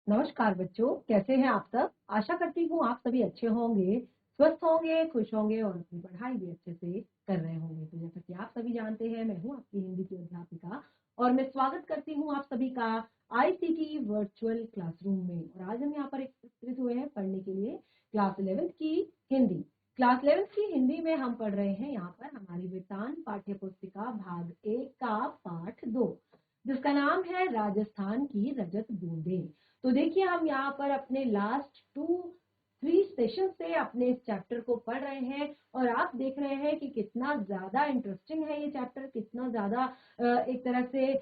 नमस्कार बच्चों, कैसे हैं आप सब। आशा करती हूँ आप सभी अच्छे होंगे, स्वस्थ होंगे, खुश होंगे और अपनी पढ़ाई भी अच्छे से कर रहे होंगे। तो जैसा कि आप सभी जानते हैं, मैं हूँ आपकी हिंदी की अध्यापिका और मैं स्वागत करती हूँ आप सभी का आईसीटी वर्चुअल क्लासरूम में। और आज हम यहाँ पर एकत्रित हुए हैं पढ़ने के लिए क्लास 11th की हिंदी। क्लास 11th की हिंदी में हम पढ़ रहे हैं यहाँ पर हमारी वृत्तांत पाठ्य पुस्तिका भाग 1 का पाठ 2, जिसका नाम है राजस्थान की रजत बूंदें। तो देखिए, हम यहाँ पर अपने लास्ट 2-3 सेशन से अपने इस चैप्टर को पढ़ रहे हैं और आप देख रहे हैं कि कितना ज्यादा इंटरेस्टिंग है ये चैप्टर, कितना ज्यादा एक तरह से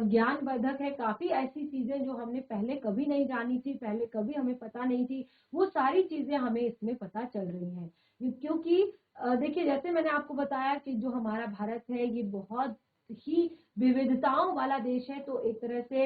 ज्ञानवर्धक है। काफी ऐसी चीजें जो हमने पहले कभी नहीं जानी थी, पहले कभी हमें पता नहीं थी, वो सारी चीजें हमें इसमें पता चल रही हैं। क्योंकि देखिए, जैसे मैंने आपको बताया कि जो हमारा भारत है ये बहुत ही विविधताओं वाला देश है। तो एक तरह से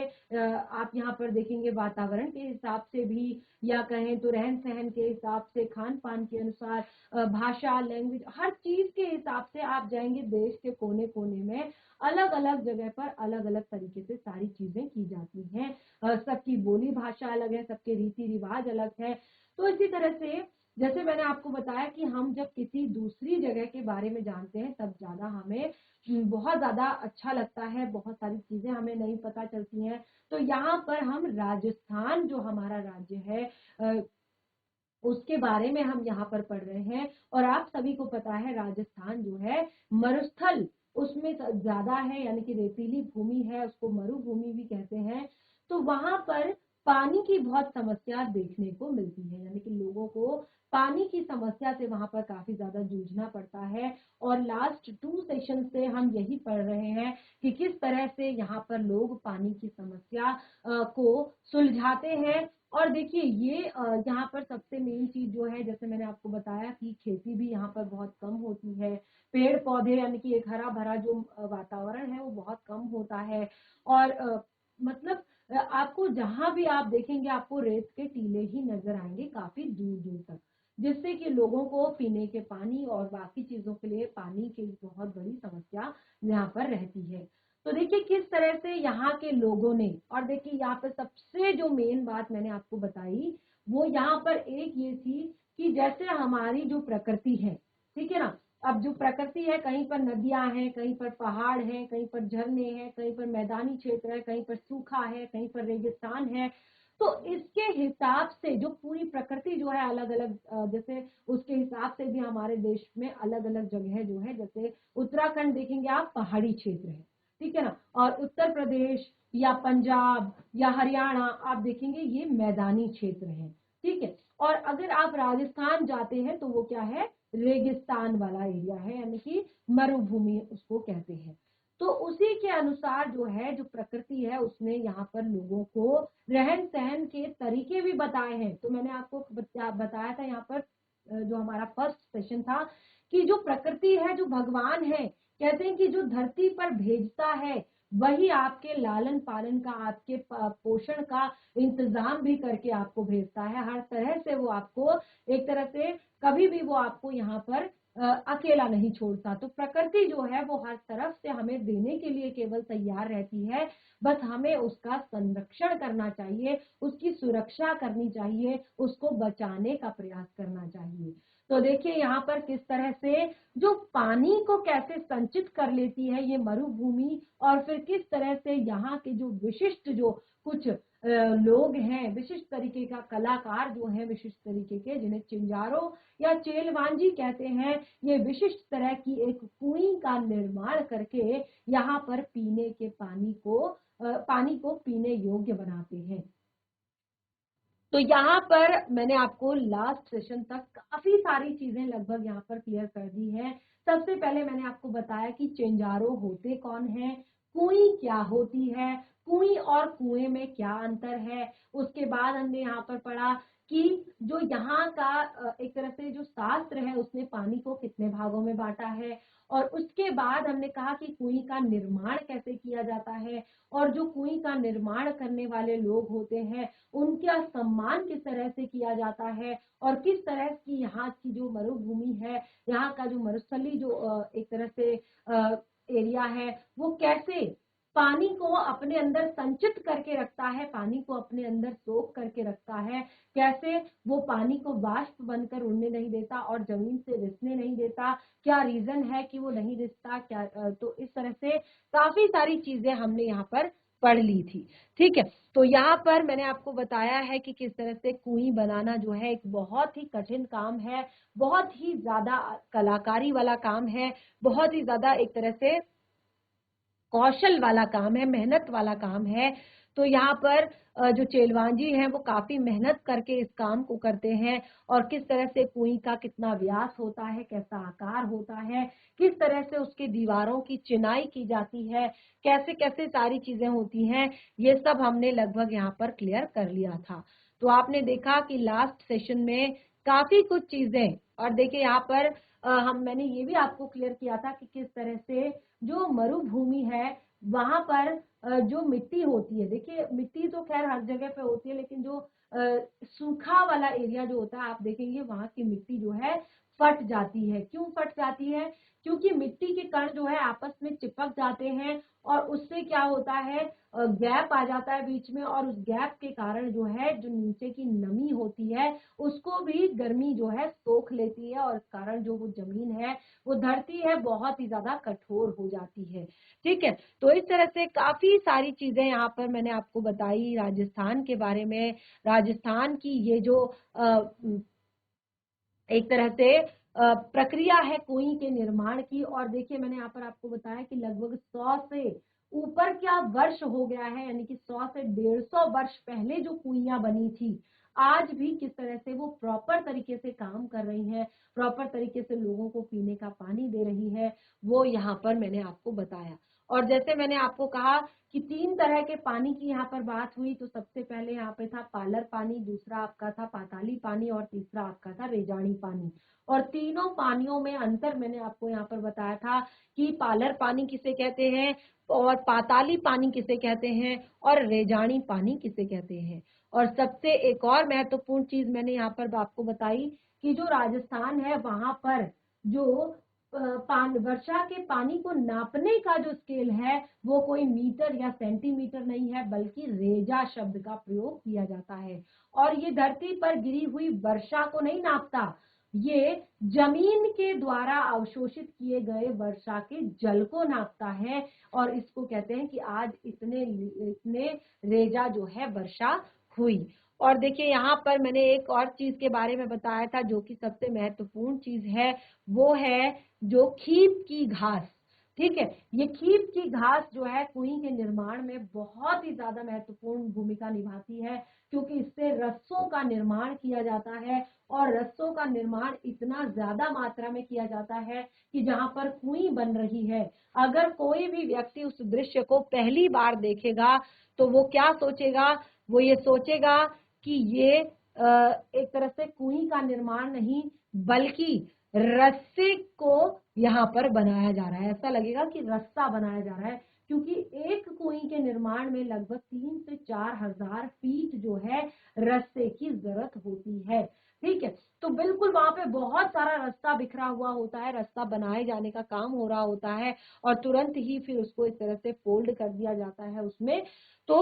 आप यहाँ पर देखेंगे वातावरण के हिसाब से भी, या कहें तो रहन सहन के हिसाब से, खान पान के अनुसार, भाषा, लैंग्वेज, हर चीज के हिसाब से आप जाएंगे देश के कोने कोने में, अलग अलग जगह पर अलग अलग तरीके से सारी चीजें की जाती हैं। सबकी बोली भाषा अलग है, सबके रीति रिवाज अलग है। तो इसी तरह से जैसे मैंने आपको बताया कि हम जब किसी दूसरी जगह के बारे में जानते हैं तब ज्यादा हमें बहुत ज्यादा अच्छा लगता है, बहुत सारी चीजें हमें नहीं पता चलती हैं। तो यहाँ पर हम राजस्थान जो हमारा राज्य है उसके बारे में हम यहाँ पर पढ़ रहे हैं। और आप सभी को पता है राजस्थान जो है मरुस्थल उसमें ज्यादा है, यानी कि रेतीली भूमि है, उसको मरुभूमि भी कहते हैं। तो वहां पर पानी की बहुत समस्या देखने को मिलती है, यानी कि लोगों को पानी की समस्या से वहां पर काफी ज्यादा जूझना पड़ता है। और लास्ट 2 सेशन से हम यही पढ़ रहे हैं कि किस तरह से यहाँ पर लोग पानी की समस्या को सुलझाते हैं। और देखिए, ये यहाँ पर सबसे मेन चीज जो है, जैसे मैंने आपको बताया कि खेती भी यहाँ पर बहुत कम होती है, पेड़ पौधे यानी कि एक हरा भरा जो वातावरण है वो बहुत कम होता है। और मतलब आपको जहां भी आप देखेंगे आपको रेत के टीले ही नजर आएंगे काफी दूर दूर तक, जिससे कि लोगों को पीने के पानी और बाकी चीजों के लिए पानी की बहुत बड़ी समस्या यहाँ पर रहती है। तो देखिए किस तरह से यहाँ के लोगों ने, और देखिए यहाँ पर सबसे जो मेन बात मैंने आपको बताई वो यहाँ पर एक ये थी कि जैसे हमारी जो प्रकृति है, ठीक है ना। अब जो प्रकृति है, कहीं पर नदियां हैं, कहीं पर पहाड़ हैं, कहीं पर झरने हैं, कहीं पर मैदानी क्षेत्र है, कहीं पर सूखा है, कहीं पर रेगिस्तान है। तो इसके हिसाब से जो पूरी प्रकृति जो है अलग अलग, जैसे उसके हिसाब से भी हमारे देश में अलग अलग जगह जो है, जैसे उत्तराखंड देखेंगे आप, पहाड़ी क्षेत्र है, ठीक है ना। और उत्तर प्रदेश या पंजाब या हरियाणा आप देखेंगे ये मैदानी क्षेत्र है, ठीक है। और अगर आप राजस्थान जाते हैं तो वो क्या है, रेगिस्तान वाला एरिया है, यानी कि मरुभूमि उसको कहते हैं। तो उसी के अनुसार जो है, जो प्रकृति है उसने यहाँ पर लोगों को रहन सहन के तरीके भी बताए हैं। तो मैंने आपको बताया था यहाँ पर जो हमारा फर्स्ट सेशन था कि जो प्रकृति है, जो भगवान है, कहते हैं कि जो धरती पर भेजता है वही आपके लालन पालन का, आपके पोषण का इंतजाम भी करके आपको भेजता है। हर तरह से वो आपको एक तरह से कभी भी वो आपको यहाँ पर अकेला नहीं छोड़ता। तो प्रकृति जो है वो हर तरफ से हमें देने के लिए केवल तैयार रहती है, बस हमें उसका संरक्षण करना चाहिए, उसकी सुरक्षा करनी चाहिए, उसको बचाने का प्रयास करना चाहिए। तो देखिए यहाँ पर किस तरह से जो पानी को कैसे संचित कर लेती है ये मरुभूमि, और फिर किस तरह से यहाँ के जो विशिष्ट जो कुछ लोग हैं, विशिष्ट तरीके का कलाकार जो है, विशिष्ट तरीके के जिन्हें चिंजारो या चेलवांजी कहते हैं, ये विशिष्ट तरह की एक कुई का निर्माण करके यहाँ पर पीने के पानी को पीने योग्य बनाते हैं। तो यहाँ पर मैंने आपको लास्ट सेशन तक काफी सारी चीजें लगभग यहाँ पर क्लियर कर दी है। सबसे पहले मैंने आपको बताया कि चिंजारो होते कौन है, कुई क्या होती है, कुई और कुएं में क्या अंतर है। उसके बाद हमने यहाँ पर पढ़ा कि जो यहाँ का एक तरह से जो शास्त्र है उसने पानी को कितने भागों में बांटा है। और उसके बाद हमने कहा कि कुई का निर्माण कैसे किया जाता है, और जो कुई का निर्माण करने वाले लोग होते हैं उनका सम्मान किस तरह से किया जाता है, और किस तरह की यहाँ की जो मरुभूमि है, यहाँ का जो मरुस्थली जो एक तरह से एरिया है, वो कैसे पानी को अपने अंदर संचित करके रखता है, पानी को अपने अंदर सोख करके रखता है। कैसे? वो पानी को वाष्प बनकर उड़ने नहीं देता और जमीन से रिसने नहीं देता। क्या रीजन है कि वो नहीं रिसता? क्या तो इस तरह से काफी सारी चीजें हमने यहाँ पर पढ़ ली थी। ठीक है, तो यहाँ पर मैंने आपको बताया है कि किस तरह से कुएं बनाना जो है एक बहुत ही कठिन काम है, बहुत ही ज्यादा कलाकारी वाला काम है, बहुत ही ज्यादा एक तरह से कौशल वाला काम है, मेहनत वाला काम है। तो यहाँ पर जो चेलवांजी हैं वो काफी मेहनत करके इस काम को करते हैं, और किस तरह से कुएं का कितना व्यास होता है, कैसा आकार होता है, किस तरह से उसकी दीवारों की चिनाई की जाती है, कैसे कैसे सारी चीजें होती हैं, ये सब हमने लगभग यहाँ पर क्लियर कर लिया था। तो आपने देखा कि लास्ट सेशन में काफी कुछ चीजें, और देखिए यहाँ पर मैंने ये भी आपको क्लियर किया था कि किस तरह से जो मरुभूमि है वहां पर जो मिट्टी होती है, देखिए मिट्टी तो खैर हर जगह पे होती है, लेकिन जो सूखा वाला एरिया जो होता है आप देखेंगे वहां की मिट्टी जो है फट जाती है। क्यों फट जाती है? क्योंकि मिट्टी के कण जो है आपस में चिपक जाते हैं, और उससे क्या होता है, गैप आ जाता है बीच में, और उस गैप के कारण जो है जो नीचे की नमी होती है उसको भी गर्मी जो है सोख लेती है, और इस कारण जो वो जमीन है, वो धरती है, बहुत ही ज्यादा कठोर हो जाती है। ठीक है, तो इस तरह से काफी सारी चीजें यहाँ पर मैंने आपको बताई राजस्थान के बारे में। राजस्थान की ये जो एक तरह से प्रक्रिया है कुएं के निर्माण की, और देखिए मैंने यहाँ पर आपको बताया कि लगभग 100 से ऊपर क्या वर्ष हो गया है, यानी कि 100 से 150 वर्ष पहले जो कुइयां बनी थी, आज भी किस तरह से वो प्रॉपर तरीके से काम कर रही है, प्रॉपर तरीके से लोगों को पीने का पानी दे रही है, वो यहाँ पर मैंने आपको बताया। और जैसे मैंने आपको कहा कि 3 तरह के पानी की यहाँ पर बात हुई, तो सबसे पहले यहाँ पे था पालर पानी, दूसरा आपका था पाताली पानी, और तीसरा आपका था रेजानी पानी। और तीनों पानियों में अंतर मैंने आपको यहाँ पर बताया था कि पालर पानी किसे कहते हैं, और पाताली पानी किसे कहते हैं, और रेजानी पानी किसे कहते हैं। और सबसे एक और महत्वपूर्ण चीज मैंने यहाँ पर आपको बताई कि जो राजस्थान है वहां पर जो वर्षा के पानी को नापने का जो स्केल है वो कोई मीटर या सेंटीमीटर नहीं है, बल्कि रेजा शब्द का प्रयोग किया जाता है। और ये धरती पर गिरी हुई वर्षा को नहीं नापता, ये जमीन के द्वारा अवशोषित किए गए वर्षा के जल को नापता है, और इसको कहते हैं कि आज इतने इतने रेजा जो है वर्षा हुई। और देखिए यहाँ पर मैंने एक और चीज के बारे में बताया था जो कि सबसे महत्वपूर्ण चीज है, वो है जो खीप की घास। ठीक है, ये खीप की घास जो है कुएं के निर्माण में बहुत ही ज्यादा महत्वपूर्ण भूमिका निभाती है, क्योंकि इससे रस्सों का निर्माण किया जाता है, और रस्सों का निर्माण इतना ज्यादा मात्रा में किया जाता है कि जहां पर कुएं बन रही है, अगर कोई भी व्यक्ति उस दृश्य को पहली बार देखेगा तो वो क्या सोचेगा, वो ये सोचेगा कि ये एक तरह से कुएं का निर्माण नहीं, बल्कि रस्से को यहाँ पर बनाया जा रहा है। ऐसा लगेगा कि रस्सा बनाया जा रहा है, क्योंकि एक कुएं के निर्माण में लगभग 3 से 4 हजार फीट जो है रस्से की जरूरत होती है। ठीक है, तो बिल्कुल वहां पे बहुत सारा रास्ता बिखरा हुआ होता है, रास्ता बनाए जाने का काम हो रहा होता है, और तुरंत ही फिर उसको इस तरह से फोल्ड कर दिया जाता है उसमें। तो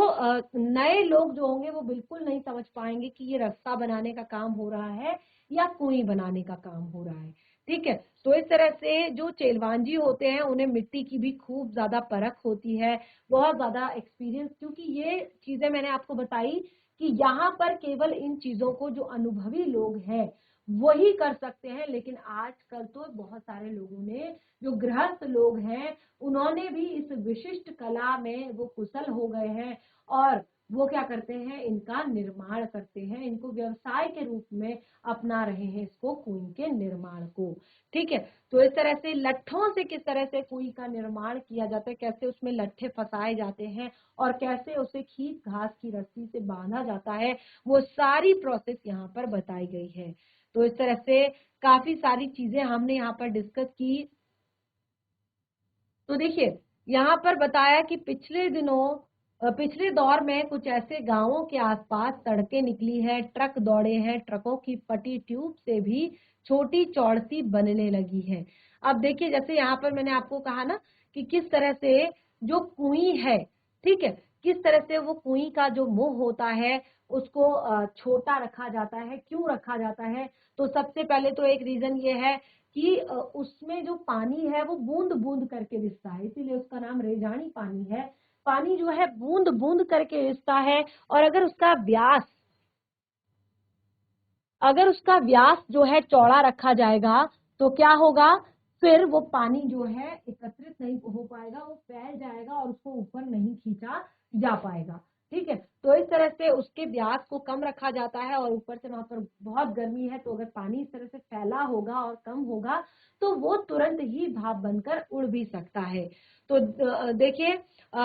नए लोग जो होंगे वो बिल्कुल नहीं समझ पाएंगे कि ये रास्ता बनाने का काम हो रहा है या कुएं बनाने का काम हो रहा है। ठीक है, तो इस तरह से जो चेलवांजी होते हैं उन्हें मिट्टी की भी खूब ज्यादा परख होती है, बहुत ज्यादा एक्सपीरियंस, क्योंकि ये चीजें मैंने आपको बताई कि यहाँ पर केवल इन चीजों को जो अनुभवी लोग हैं वही कर सकते हैं, लेकिन आजकल तो बहुत सारे लोगों ने, जो गृहस्थ लोग हैं, उन्होंने भी इस विशिष्ट कला में वो कुशल हो गए हैं, और वो क्या करते हैं, इनका निर्माण करते हैं, इनको व्यवसाय के रूप में अपना रहे हैं, इसको कुएं के निर्माण को। ठीक है, तो इस तरह से लट्ठों से किस तरह से कुएं का निर्माण किया जाता है, कैसे उसमें लट्ठे फंसाए जाते हैं, और कैसे उसे खीप घास की रस्सी से बांधा जाता है, वो सारी प्रोसेस यहाँ पर बताई गई है। तो इस तरह से काफी सारी चीजें हमने यहाँ पर डिस्कस की। तो देखिए यहाँ पर बताया कि पिछले दौर में कुछ ऐसे गांवों के आसपास सड़कें निकली है, ट्रक दौड़े हैं, ट्रकों की फटी ट्यूब से भी छोटी चौड़सी बनने लगी है। अब देखिए जैसे यहाँ पर मैंने आपको कहा ना कि किस तरह से जो कुएं है, ठीक है, किस तरह से वो कुएं का जो मुंह होता है उसको छोटा रखा जाता है, क्यों रखा जाता है? तो सबसे पहले तो एक रीजन ये है कि उसमें जो पानी है वो बूंद बूंद करके रिसता है, इसीलिए उसका नाम रेजानी पानी है। पानी जो है बूंद बूंद करके रिसता है, और अगर उसका व्यास जो है चौड़ा रखा जाएगा तो क्या होगा, फिर वो पानी जो है एकत्रित नहीं हो पाएगा, वो फैल जाएगा और उसको ऊपर नहीं खींचा जा पाएगा। ठीक है, तो इस तरह से उसके व्यास को कम रखा जाता है, और ऊपर से वहां पर बहुत गर्मी है, तो अगर पानी इस तरह से फैला होगा और कम होगा तो वो तुरंत ही भाप बनकर उड़ भी सकता है। तो देखिए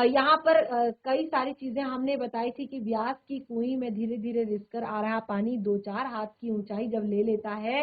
यहाँ पर कई सारी चीजें हमने बताई थी कि व्यास की कुएं में धीरे धीरे रिसकर आ रहा पानी 2-4 हाथ की ऊंचाई जब ले लेता है,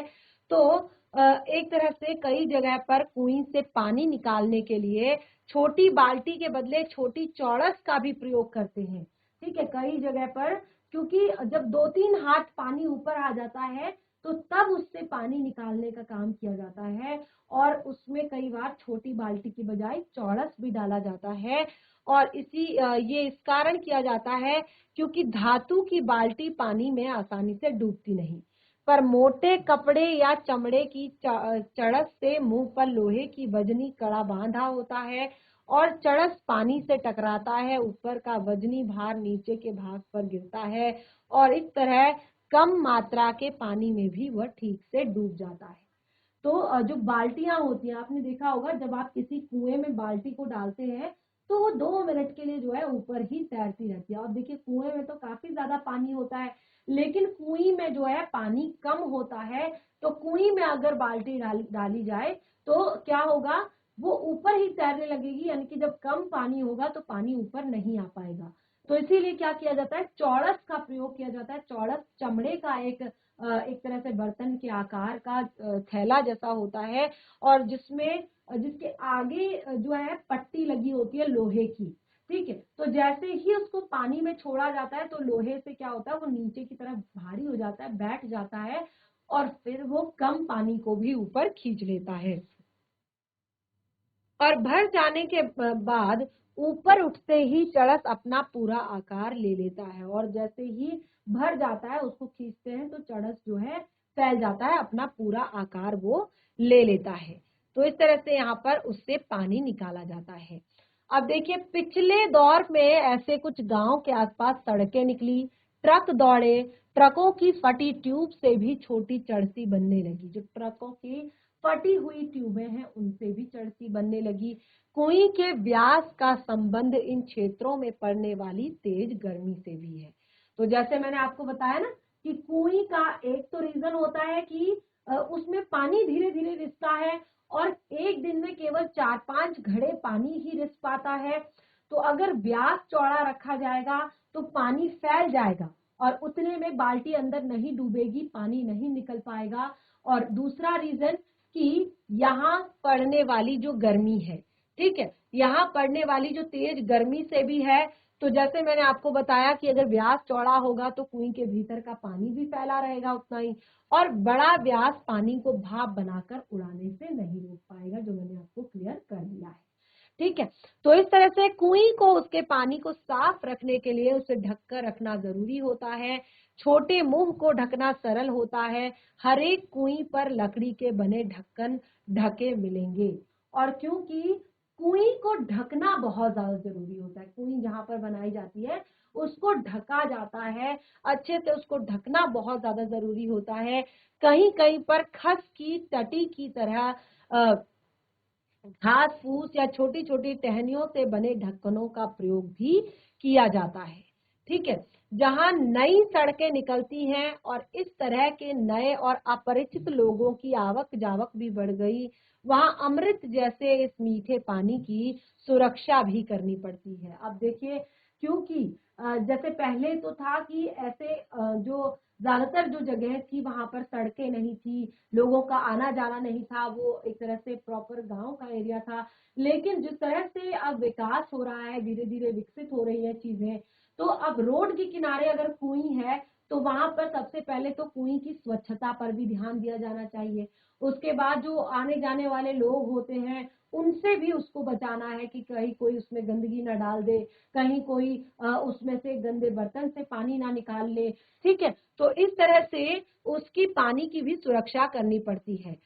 तो एक तरह से कई जगह पर कुएं से पानी निकालने के लिए छोटी बाल्टी के बदले छोटी चौड़स का भी प्रयोग करते हैं। ठीक है, कई जगह पर, क्योंकि जब 2-3 हाथ पानी ऊपर आ जाता है तो तब उससे पानी निकालने का काम किया जाता है, और उसमें कई बार छोटी बाल्टी की बजाय चौड़स भी डाला जाता है। और ये इस कारण किया जाता है क्योंकि धातु की बाल्टी पानी में आसानी से डूबती नहीं, पर मोटे कपड़े या चमड़े की चड़स से मुंह पर लोहे की वजनी कड़ा बांधा होता है, और चड़स पानी से टकराता है, ऊपर का वजनी भार नीचे के भाग पर गिरता है, और इस तरह कम मात्रा के पानी में भी वह ठीक से डूब जाता है। तो जो बाल्टियां होती हैं, आपने देखा होगा जब आप किसी कुएं में बाल्टी को डालते हैं तो वो 2 मिनट के लिए जो है ऊपर ही तैरती रहती है। और देखिए कुएं में तो काफी ज्यादा पानी होता है, लेकिन कुएं में जो है पानी कम होता है, तो कुएं में अगर बाल्टी डाली जाए तो क्या होगा, वो ऊपर ही तैरने लगेगी, यानी कि जब कम पानी होगा तो पानी ऊपर नहीं आ पाएगा। तो इसीलिए क्या किया जाता है, चौड़स का प्रयोग किया जाता है। चौड़स चमड़े का एक तरह से बर्तन के आकार का थैला जैसा होता है, और जिसके आगे जो है पट्टी लगी होती है लोहे की। ठीक है, तो जैसे ही उसको पानी में छोड़ा जाता है तो लोहे से क्या होता है, वो नीचे की तरफ भारी हो जाता है, बैठ जाता है, और फिर वो कम पानी को भी ऊपर खींच लेता है। और भर जाने के बाद ऊपर उठते ही चरस अपना पूरा आकार ले लेता है, और जैसे ही भर जाता है उसको खींचते हैं तो चरस जो है फैल जाता है, अपना पूरा आकार वो ले लेता है। तो इस तरह से यहाँ पर उससे पानी निकाला जाता है। अब देखिए पिछले दौर में ऐसे कुछ गांव के आसपास सड़कें निकली, ट्रक दौड़े, ट्रकों की फटी ट्यूब से भी छोटी चरसी बनने लगी। जो ट्रकों की फटी हुई ट्यूबें हैं उनसे भी चरसी बनने लगी। कुएं के व्यास का संबंध इन क्षेत्रों में पड़ने वाली तेज गर्मी से भी है। तो जैसे मैंने आपको बताया ना कि कुएं का एक तो रीजन होता है कि उसमें पानी धीरे धीरे रिसता है, और एक दिन में केवल 4-5 घड़े पानी ही रिस पाता है। तो अगर व्यास चौड़ा रखा जाएगा तो पानी फैल जाएगा, और उतने में बाल्टी अंदर नहीं डूबेगी, पानी नहीं निकल पाएगा। और दूसरा रीजन कि यहाँ पड़ने वाली जो गर्मी है, ठीक है, यहाँ पड़ने वाली जो तेज गर्मी से भी है। तो जैसे मैंने आपको बताया कि अगर व्यास चौड़ा होगा तो कुएं के भीतर का पानी भी फैला रहेगा उतना ही, और बड़ा व्यास पानी को भाप बनाकर उड़ाने से नहीं रोक पाएगा, जो मैंने आपको क्लियर कर दिया है। ठीक है, तो इस तरह से कुएं को उसके पानी को साफ रखने के लिए उसे ढककर रखना जरूरी होता है। छोटे मुंह को ढकना सरल होता है। हर एक कुएं पर लकड़ी के बने ढक्कन ढके मिलेंगे, और क्योंकि कुएं को ढकना बहुत ज्यादा जरूरी होता है, कुएं जहां पर बनाई जाती है उसको ढका जाता है, अच्छे से उसको ढकना बहुत ज्यादा जरूरी होता है। कहीं कहीं पर खस की टटी की तरह घास फूस या छोटी छोटी टहनियों से बने ढक्कनों का प्रयोग भी किया जाता है। ठीक है, जहां नई सड़कें निकलती हैं और इस तरह के नए और अपरिचित लोगों की आवक जावक भी बढ़ गई, वहां अमृत जैसे इस मीठे पानी की सुरक्षा भी करनी पड़ती है। अब देखिए, क्योंकि जैसे पहले तो था कि ऐसे जो ज्यादातर जो जगह थी वहां पर सड़कें नहीं थी, लोगों का आना जाना नहीं था, वो एक तरह से प्रॉपर गांव का एरिया था। लेकिन जिस तरह से अब विकास हो रहा है, धीरे धीरे विकसित हो रही है चीजें, तो अब रोड के किनारे अगर कुएं है तो वहां पर सबसे पहले तो कुएं की स्वच्छता पर भी ध्यान दिया जाना चाहिए। उसके बाद जो आने जाने वाले लोग होते हैं उनसे भी उसको बचाना है कि कहीं कोई उसमें गंदगी ना डाल दे, कहीं कोई उसमें से गंदे बर्तन से पानी ना निकाल ले। ठीक है, तो इस तरह से उसकी पानी की भी सुरक्षा करनी पड़ती है।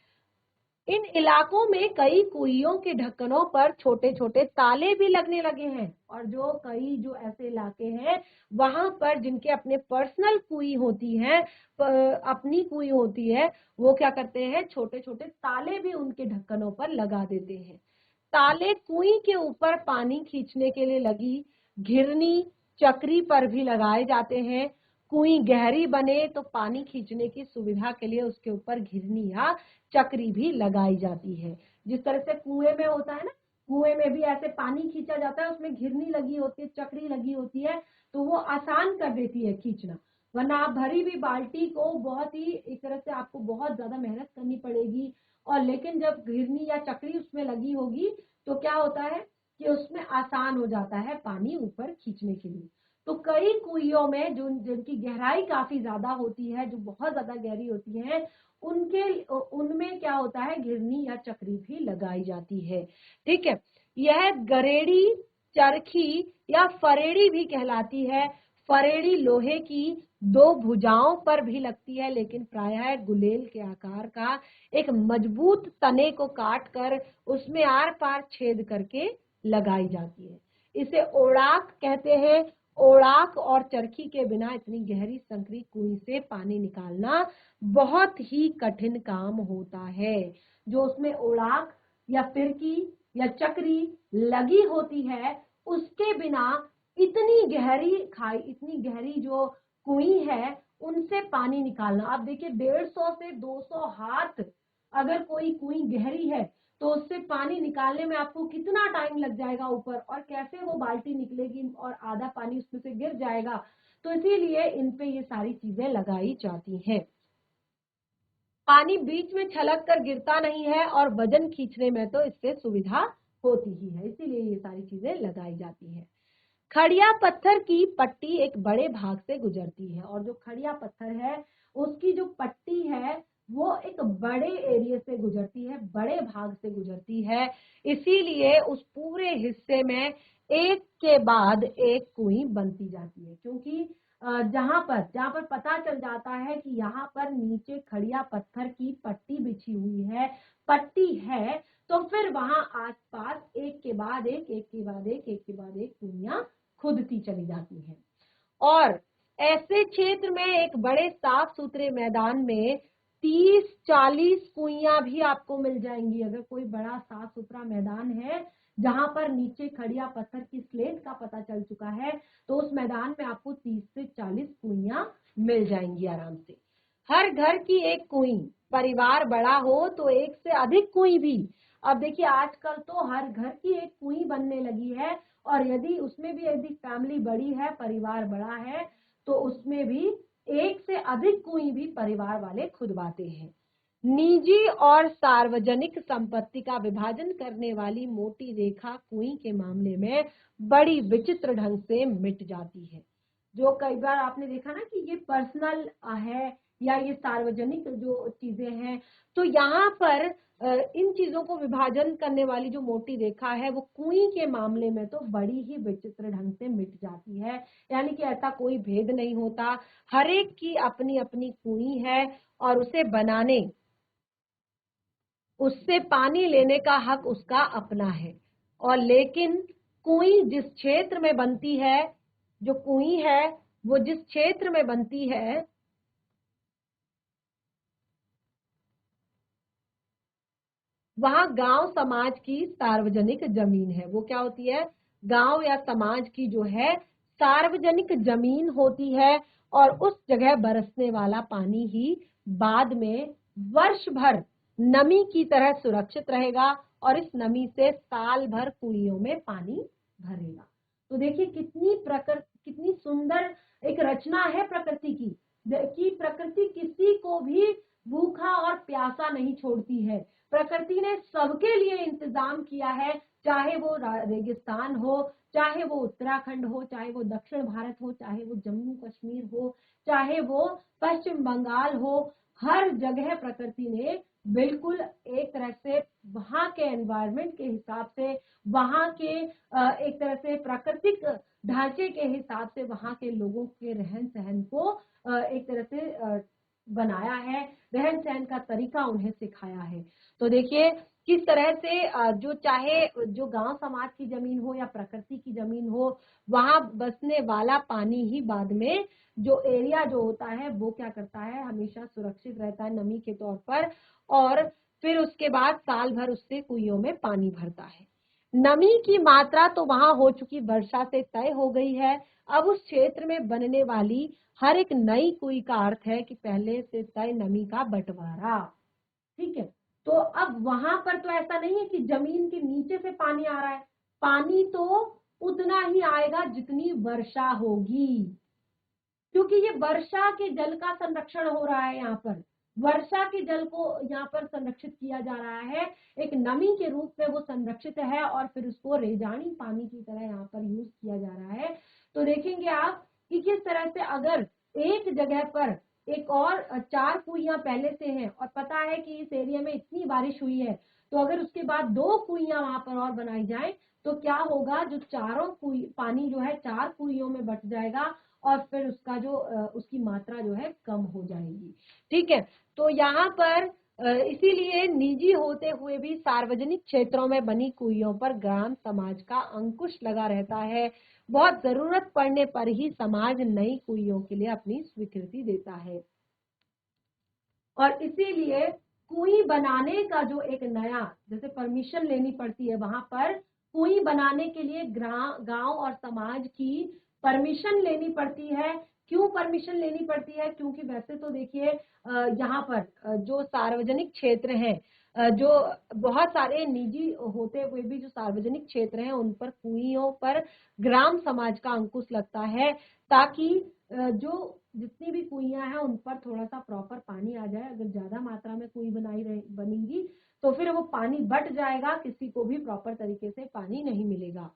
इन इलाकों में कई कुइयों के ढक्कनों पर छोटे छोटे ताले भी लगने लगे हैं, और जो ऐसे इलाके हैं वहां पर जिनके अपने पर्सनल कुई होती है, अपनी कुई होती है, वो क्या करते हैं, छोटे छोटे ताले भी उनके ढक्कनों पर लगा देते हैं। ताले कुई के ऊपर पानी खींचने के लिए लगी घिरनी चक्री पर भी लगाए जाते हैं। कुई गहरी बने तो पानी खींचने की सुविधा के लिए उसके ऊपर घिरनी या चक्री भी लगाई जाती है। जिस तरह से कुएं में होता है ना, कुएं में भी ऐसे पानी खींचा जाता है, उसमें घिरनी लगी होती है, चक्री लगी होती है, तो वो आसान कर देती है खींचना। वरना आप भरी हुई बाल्टी को बहुत ही एक तरह से आपको बहुत ज्यादा मेहनत करनी पड़ेगी, और लेकिन जब घिरनी या चक्री उसमें लगी होगी तो क्या होता है कि उसमें आसान हो जाता है पानी ऊपर खींचने के लिए। तो कई कुइयों में जो जिनकी गहराई काफी ज्यादा होती है, जो बहुत ज्यादा गहरी होती है, उनमें क्या होता है, घिरनी या चक्री भी लगाई जाती है। ठीक है, यह गरेड़ी, चरखी या फरेड़ी भी कहलाती है। फरेड़ी लोहे की दो भुजाओं पर भी लगती है, लेकिन प्रायः गुलेल के आकार का एक मजबूत तने को काट कर उसमें आर पार छेद करके लगाई जाती है। इसे ओड़ाक कहते हैं। ओड़ाक और चरखी के बिना इतनी गहरी संकरी कुएं से पानी निकालना बहुत ही कठिन काम होता है। जो उसमें ओड़ाक या फिरकी या चक्री लगी होती है, उसके बिना इतनी गहरी जो कुएं है उनसे पानी निकालना, आप देखिए 150 से 200 हाथ अगर कोई कुएं गहरी है तो उससे पानी निकालने में आपको कितना टाइम लग जाएगा ऊपर, और कैसे वो बाल्टी निकलेगी और आधा पानी उसमें से गिर जाएगा। तो इसीलिए इन पे ये सारी चीजें लगाई जाती हैं। पानी बीच में छलक कर गिरता नहीं है, और वजन खींचने में तो इससे सुविधा होती ही है, इसीलिए ये सारी चीजें लगाई जाती है। खड़िया पत्थर की पट्टी एक बड़े भाग से गुजरती है, और जो खड़िया पत्थर है उसकी जो पट्टी है वो एक बड़े एरिया से गुजरती है, बड़े भाग से गुजरती है। इसीलिए उस पूरे हिस्से में एक के बाद एक कुएं बनती जाती है, क्योंकि जहां पर पता चल जाता है कि यहाँ पर नीचे खड़िया पत्थर की पट्टी बिछी हुई है, पट्टी है, तो फिर वहां आसपास एक के बाद एक कुइयां खुदती चली जाती हैं। और ऐसे क्षेत्र में एक बड़े साफ सुथरे मैदान में 30-40 कुइयां भी आपको मिल जाएंगी। अगर कोई बड़ा साफ सुथरा मैदान है जहां पर नीचे खड़िया पत्थर की स्लेट का पता चल चुका है, तो उस मैदान में आपको 30 से 40 कुइयां मिल जाएंगी आराम से। हर घर की एक कुई, परिवार बड़ा हो तो एक से अधिक कुई भी। अब देखिए आजकल तो हर घर की एक कुई बनने लगी है, और यदि फैमिली बड़ी है, परिवार बड़ा है, तो उसमें भी एक से अधिक कुई भी परिवार वाले खुदवाते हैं। निजी और सार्वजनिक संपत्ति का विभाजन करने वाली मोटी रेखा कुई के मामले में बड़ी विचित्र ढंग से मिट जाती है। जो कई बार आपने देखा ना कि ये पर्सनल है या ये सार्वजनिक जो चीजें हैं, तो यहाँ पर इन चीजों को विभाजन करने वाली जो मोटी रेखा है वो कुई के मामले में तो बड़ी ही विचित्र ढंग से मिट जाती है। यानी कि ऐसा कोई भेद नहीं होता, हर एक की अपनी अपनी कुई है, और उसे बनाने, उससे पानी लेने का हक उसका अपना है। और लेकिन कुई जिस क्षेत्र में बनती है, जो कुई है वो जिस क्षेत्र में बनती है, वहां गांव समाज की सार्वजनिक जमीन है। वो क्या होती है, गांव या समाज की जो है सार्वजनिक जमीन होती है, और उस जगह बरसने वाला पानी ही बाद में वर्ष भर नमी की तरह सुरक्षित रहेगा, और इस नमी से साल भर कुइयों में पानी भरेगा। तो देखिए कितनी सुंदर एक रचना है प्रकृति की, कि प्रकृति किसी को भी भूखा और प्यासा नहीं छोड़ती है। प्रकृति ने सबके लिए इंतजाम किया है, चाहे वो रेगिस्तान हो, चाहे वो उत्तराखंड हो, चाहे वो दक्षिण भारत हो, चाहे वो जम्मू कश्मीर हो, चाहे वो पश्चिम बंगाल हो, हर जगह प्रकृति ने बिल्कुल एक तरह से वहां के एनवायरनमेंट के हिसाब से, वहां के एक तरह से प्राकृतिक ढांचे के हिसाब से वहां के लोगों के रहन सहन को एक तरह से बनाया है, रहन सहन का तरीका उन्हें सिखाया है। तो देखिए किस तरह से जो चाहे जो गांव समाज की जमीन हो या प्रकृति की जमीन हो, वहां बसने वाला पानी ही बाद में जो एरिया जो होता है वो क्या करता है, हमेशा सुरक्षित रहता है नमी के तौर पर, और फिर उसके बाद साल भर उससे कुइयों में पानी भरता है। नमी की मात्रा तो वहां हो चुकी वर्षा से तय हो गई है। अब उस क्षेत्र में बनने वाली हर एक नई कुई का अर्थ है कि पहले से तय नमी का बंटवारा। ठीक है, तो अब वहां पर तो ऐसा नहीं है कि जमीन के नीचे से पानी आ रहा है, पानी तो उतना ही आएगा जितनी वर्षा होगी, क्योंकि ये वर्षा के जल का संरक्षण हो रहा है। यहाँ पर वर्षा के जल को यहाँ पर संरक्षित किया जा रहा है, एक नमी के रूप में वो संरक्षित है और फिर उसको रेजानी पानी की तरह यहाँ पर यूज किया जा रहा है। तो देखेंगे आप कि किस तरह से अगर एक जगह पर एक और 4 कुइयां पहले से हैं और पता है कि इस एरिया में इतनी बारिश हुई है, तो अगर उसके बाद 2 कुइयां वहां पर और बनाई जाए तो क्या होगा, जो चारों कुई पानी जो है 4 कुइयों में बट जाएगा और फिर उसका जो उसकी मात्रा जो है कम हो जाएगी। ठीक है, तो यहाँ पर इसीलिए निजी होते हुए भी सार्वजनिक क्षेत्रों में बनी कुइयों पर ग्राम समाज का अंकुश लगा रहता है। बहुत जरूरत पड़ने पर ही समाज नई कुइयों के लिए अपनी स्वीकृति देता है, और इसीलिए कुई बनाने का जो एक नया जैसे परमिशन लेनी पड़ती है, वहां पर कुई बनाने के लिए गांव और समाज की परमिशन लेनी पड़ती है। क्यों परमिशन लेनी पड़ती है, क्योंकि वैसे तो देखिए यहाँ पर जो सार्वजनिक क्षेत्र हैं, जो बहुत सारे निजी होते हुए भी जो सार्वजनिक क्षेत्र हैं उन पर कुइयों पर ग्राम समाज का अंकुश लगता है, ताकि जो जितनी भी कुइयां हैं उन पर थोड़ा सा प्रॉपर पानी आ जाए। अगर ज्यादा मात्रा में कुई बनेंगी तो फिर वो पानी बट जाएगा, किसी को भी प्रॉपर तरीके से पानी नहीं मिलेगा।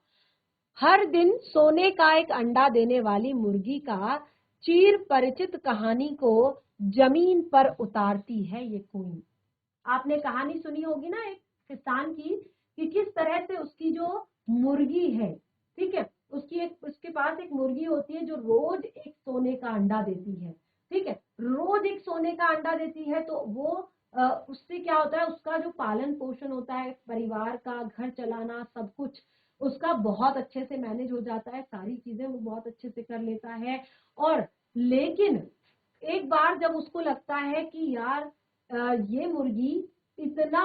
हर दिन सोने का एक अंडा देने वाली मुर्गी का चिर परिचित कहानी को जमीन पर उतारती है ये कुई। आपने कहानी सुनी होगी ना एक किसान की, कि किस तरह से उसकी जो मुर्गी है, ठीक है, उसके पास एक मुर्गी होती है जो रोज एक सोने का अंडा देती है। ठीक है, रोज एक सोने का अंडा देती है, तो वो उससे क्या होता है, उसका जो पालन पोषण होता है, परिवार का घर चलाना सब कुछ उसका बहुत अच्छे से मैनेज हो जाता है, सारी चीजें वो बहुत अच्छे से कर लेता है। और लेकिन एक बार जब उसको लगता है कि यार ये मुर्गी इतना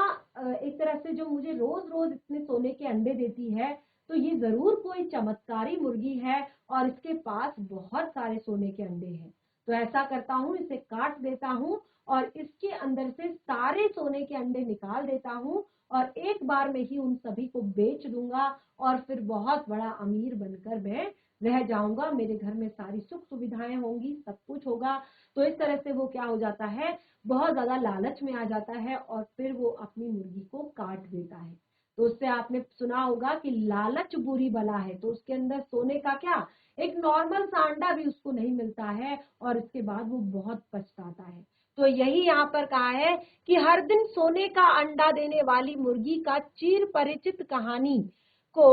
एक तरह से जो मुझे रोज रोज इतने सोने के अंडे देती है, तो ये जरूर कोई चमत्कारी मुर्गी है और इसके पास बहुत सारे सोने के अंडे हैं। तो ऐसा करता हूँ, इसे काट देता हूँ और इसके अंदर से सारे सोने के अंडे निकाल देता हूँ और एक बार में ही उन सभी को बेच दूंगा और फिर बहुत बड़ा अमीर बनकर मैं रह जाऊंगा, मेरे घर में सारी सुख सुविधाएं होंगी, सब कुछ होगा। तो इस तरह से वो क्या हो जाता है, बहुत ज्यादा लालच में आ जाता है और फिर वो अपनी मुर्गी को काट देता है। तो उससे आपने सुना होगा कि लालच बुरी बला है, तो उसके अंदर सोने का क्या, एक नॉर्मल सा अंडा भी उसको नहीं मिलता है और इसके बाद वो बहुत पछताता है। तो यही यहाँ पर कहा है कि हर दिन सोने का अंडा देने वाली मुर्गी का चिर परिचित कहानी को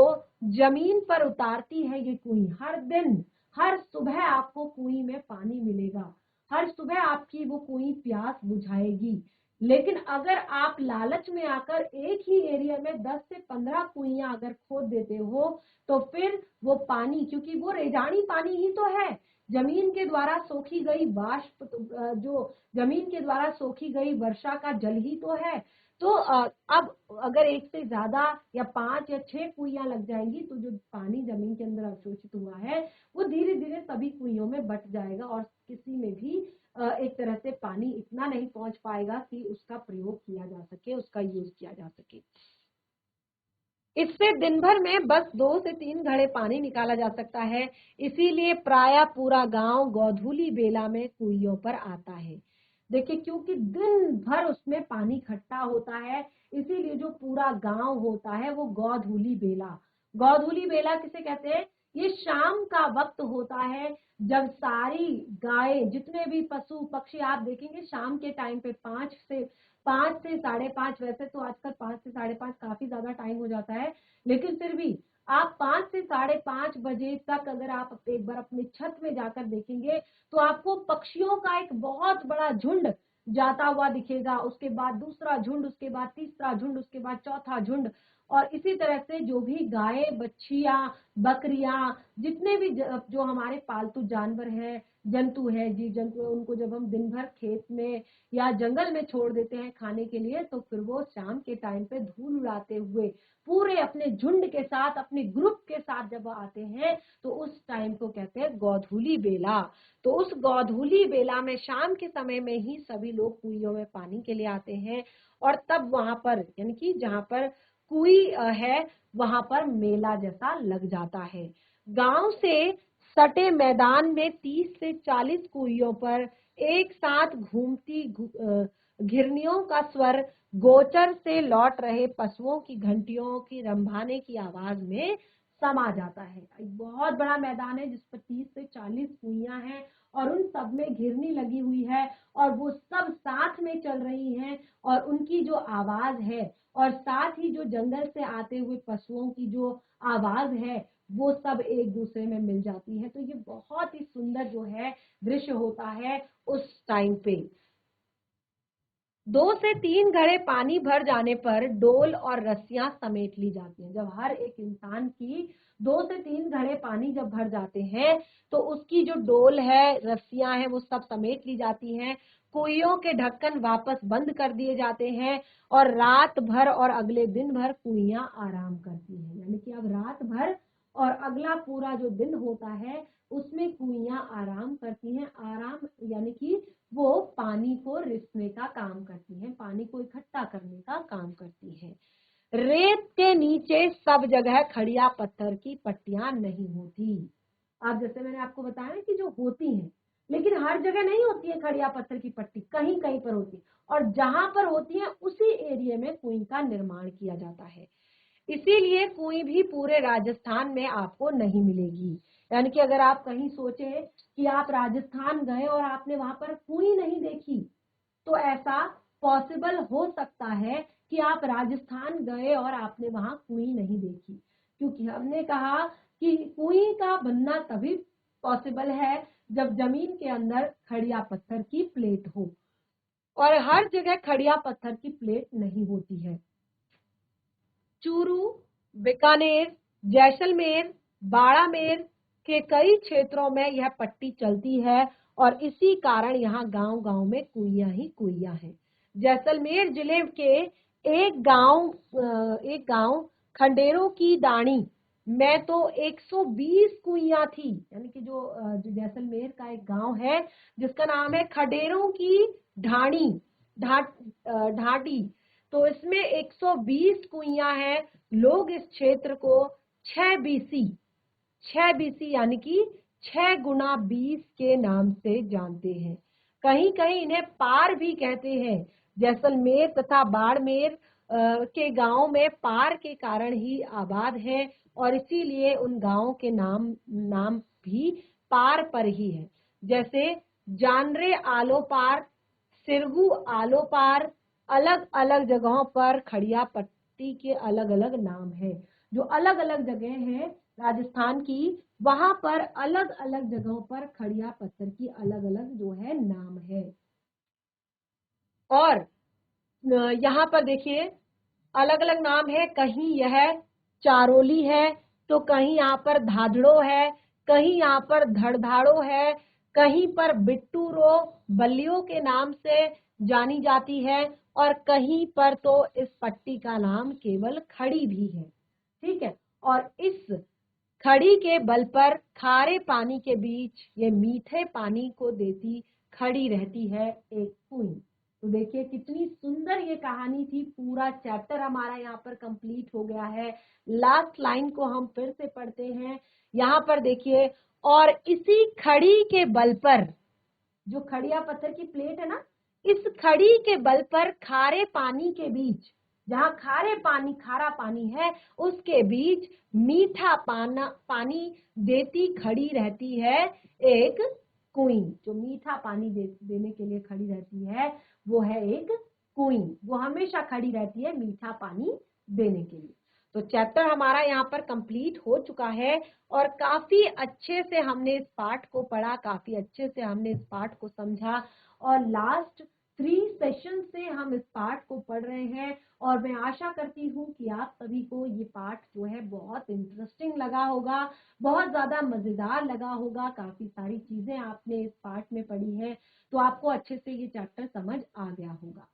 जमीन पर उतारती है ये कुई। हर दिन हर सुबह आपको कुई में पानी मिलेगा, हर सुबह आपकी वो कुई प्यास बुझाएगी। लेकिन अगर आप लालच में आकर एक ही एरिया में 10 से 15 कुइयां अगर खोद देते हो, तो फिर वो पानी, क्योंकि वो रेजानी पानी ही तो है, जमीन के द्वारा सोखी गई वाष्प, जो जमीन के द्वारा सोखी गई वर्षा का जल ही तो है। तो अब अगर एक से ज्यादा या 5 या 6 कुइयां लग जाएंगी, तो जो पानी जमीन के अंदर अवशोषित हुआ है वो धीरे धीरे सभी कुइयों में बट जाएगा और किसी में भी एक तरह से पानी इतना नहीं पहुंच पाएगा कि उसका प्रयोग किया जा सके, उसका यूज किया जा सके। इससे दिन भर में बस 2 से 3 घड़े पानी निकाला जा सकता है, इसीलिए प्राय पूरा गांव गोधूली बेला में कुइयों पर आता है। देखिए क्योंकि दिन भर उसमें पानी इकट्ठा होता है, इसीलिए जो पूरा गांव होता है वो गोधूली बेला। गोधूली बेला किसे कहते हैं, ये शाम का वक्त होता है जब सारी गायें, जितने भी पशु पक्षी आप देखेंगे शाम के टाइम पे 5 से 5:30, वैसे तो आजकल 5 से 5:30 काफी ज्यादा टाइम हो जाता है, लेकिन फिर भी आप 5 से 5:30 बजे तक अगर आप एक बार अपने छत में जाकर देखेंगे तो आपको पक्षियों का एक बहुत बड़ा झुंड जाता हुआ दिखेगा, उसके बाद दूसरा झुंड, उसके बाद तीसरा झुंड, उसके बाद चौथा झुंड, और इसी तरह से जो भी गायें, बच्चियां, बकरियां, जितने भी जो हमारे पालतू जानवर हैं, जंतु है, जीव जंतु है, उनको जब हम दिन भर खेत में या जंगल में छोड़ देते हैं खाने के लिए, तो फिर वो शाम के टाइम पे धूल उड़ाते हुए पूरे अपने झुंड के साथ, अपने ग्रुप के साथ जब आते हैं तो उस टाइम को कहते हैं गोधूली बेला। तो उस गोधूली बेला में शाम के समय में ही सभी लोग कुइयों में पानी के लिए आते हैं, और तब वहां पर यानी कि जहां पर कुई है वहां पर मेला जैसा लग जाता है। गांव से सटे मैदान में 30 से 40 कुइयों पर एक साथ घूमती घिरनियों का स्वर गोचर से लौट रहे पशुओं की घंटियों की रंभाने की आवाज में समा जाता है। एक बहुत बड़ा मैदान है जिस पर 30 से 40 कुइयां हैं, और उन सब में घिरनी लगी हुई है, और वो सब साथ में चल रही हैं, और उनकी जो आवाज है और साथ ही जो जंगल से आते हुए पशुओं की जो आवाज है वो सब एक दूसरे में मिल जाती है। तो ये बहुत ही सुंदर जो है दृश्य होता है उस टाइम पे। 2 से 3 घड़े पानी भर जाने पर डोल और रस्सियां समेट ली जाती हैं। जब हर एक इंसान की 2 से 3 घड़े पानी जब भर जाते हैं तो उसकी जो डोल है, रस्सियां हैं, वो सब समेट ली जाती हैं। कुइयों के ढक्कन वापस बंद कर दिए जाते हैं, और रात भर और अगले दिन भर कुइयां आराम करती हैं। यानी कि अब रात भर और अगला पूरा जो दिन होता है उसमें कुइयां आराम करती हैं। आराम यानी कि वो पानी को रिसने का काम करती हैं, पानी को इकट्ठा करने का काम करती हैं। रेत के नीचे सब जगह खड़िया पत्थर की पट्टियां नहीं होती। अब जैसे मैंने आपको बताया कि जो होती हैं, लेकिन हर जगह नहीं होती है खड़िया पत्थर की पट्टी, कहीं कहीं पर होती है, और जहां पर होती है उसी एरिया में कुएं का निर्माण किया जाता है। इसीलिए कुएं भी पूरे राजस्थान में आपको नहीं मिलेगी। यानी कि अगर आप कहीं सोचे कि आप राजस्थान गए और आपने वहां पर कुएं नहीं देखी, तो ऐसा पॉसिबल हो सकता है कि आप राजस्थान गए और आपने वहां कुएं नहीं देखी, क्योंकि हमने कहा कि कुएं का बनना तभी पॉसिबल है जब जमीन के अंदर खड़िया पत्थर की प्लेट हो, और हर जगह खड़िया पत्थर की प्लेट नहीं होती है। चूरू, बीकानेर, जैसलमेर, बाड़ामेर के कई क्षेत्रों में यह पट्टी चलती है, और इसी कारण यहाँ गांव-गांव में कुइयां ही कुइयां हैं। जैसलमेर जिले के एक गांव खंडेरों की दानी में तो 120 कुइयां थी। यानी कि जो जैसलमेर का एक गांव है जिसका नाम है खंडेरों की ढाणी ढाडी, तो इसमें 120 कुइयां हैं। लोग इस क्षेत्र को 6 बीसी यानी कि 6 गुना 20 के नाम से जानते हैं। कहीं कहीं इन्हें पार भी कहते हैं। जैसलमेर तथा बाड़मेर के गांव में पार के कारण ही आबाद है, और इसीलिए उन गांवों के नाम भी पार पर ही है। जैसे जानरे आलो पार, सिरगू आलो पार, अलग अलग जगहों पर खड़िया पट्टी के अलग अलग नाम है। जो अलग अलग जगह हैं राजस्थान की, वहां पर अलग अलग जगहों पर खड़िया पत्थर की अलग अलग जो है नाम है। और यहाँ पर देखिए अलग अलग नाम है। कहीं यह चारोली है, तो कहीं यहाँ पर धाधड़ो है, कहीं यहाँ पर धड़धाड़ो है, कहीं पर बिट्टू रो बल्लियों के नाम से जानी जाती है, और कहीं पर तो इस पट्टी का नाम केवल खड़ी भी है। ठीक है, और इस खड़ी के बल पर खारे पानी के बीच ये मीठे पानी को देती खड़ी रहती है एक कुएं। तो देखिए कितनी सुंदर ये कहानी थी। पूरा चैप्टर हमारा यहाँ पर कंप्लीट हो गया है। लास्ट लाइन को हम फिर से पढ़ते हैं। यहाँ पर देखिए, और इसी खड़ी के बल पर, जो खड़िया पत्थर की प्लेट है ना, इस खड़ी के बल पर खारे पानी के बीच, जहां खारा पानी है उसके बीच मीठा पानी देती खड़ी रहती है एक कुएं। जो मीठा पानी देने के लिए खड़ी रहती है वो है एक क्वीन, वो हमेशा खड़ी रहती है मीठा पानी देने के लिए। तो चैप्टर हमारा यहाँ पर कंप्लीट हो चुका है और काफी अच्छे से हमने इस पार्ट को पढ़ा, काफी अच्छे से हमने इस पार्ट को समझा और लास्ट 3 सेशन से हम इस पार्ट को पढ़ रहे हैं और मैं आशा करती हूँ कि आप सभी को ये पार्ट जो है बहुत इंटरेस्टिंग लगा होगा, बहुत ज्यादा मजेदार लगा होगा, काफी सारी चीजें आपने इस पार्ट में पढ़ी है तो आपको अच्छे से ये चैप्टर समझ आ गया होगा।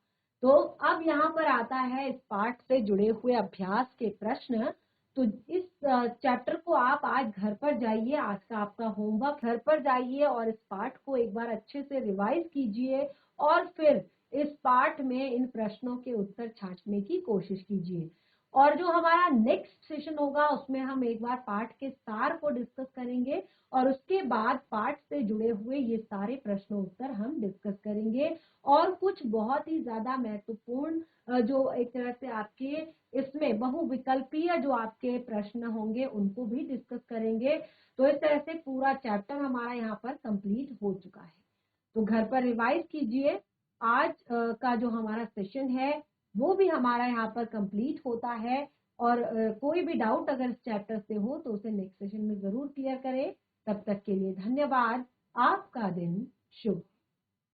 तो अब यहाँ पर आता है इस पार्ट से जुड़े हुए अभ्यास के प्रश्न। तो इस चैप्टर को आप आज घर पर जाइए, आज का आपका होमवर्क, घर पर जाइए और इस पार्ट को एक बार अच्छे से रिवाइज कीजिए और फिर इस पार्ट में इन प्रश्नों के उत्तर छांटने की कोशिश कीजिए। और जो हमारा नेक्स्ट सेशन होगा उसमें हम एक बार पार्ट के सार को डिस्कस करेंगे और उसके बाद पार्ट से जुड़े हुए ये सारे प्रश्न उत्तर हम डिस्कस करेंगे और कुछ बहुत ही ज्यादा महत्वपूर्ण जो एक तरह से आपके इसमें बहुविकल्पीय जो आपके प्रश्न होंगे उनको भी डिस्कस करेंगे। तो इस तरह से पूरा चैप्टर हमारा यहाँ पर कंप्लीट हो चुका है। तो घर पर रिवाइज कीजिए। आज का जो हमारा सेशन है वो भी हमारा यहाँ पर कंप्लीट होता है और कोई भी डाउट अगर इस चैप्टर से हो तो उसे नेक्स्ट सेशन में जरूर क्लियर करें। तब तक के लिए धन्यवाद। आपका दिन शुभ।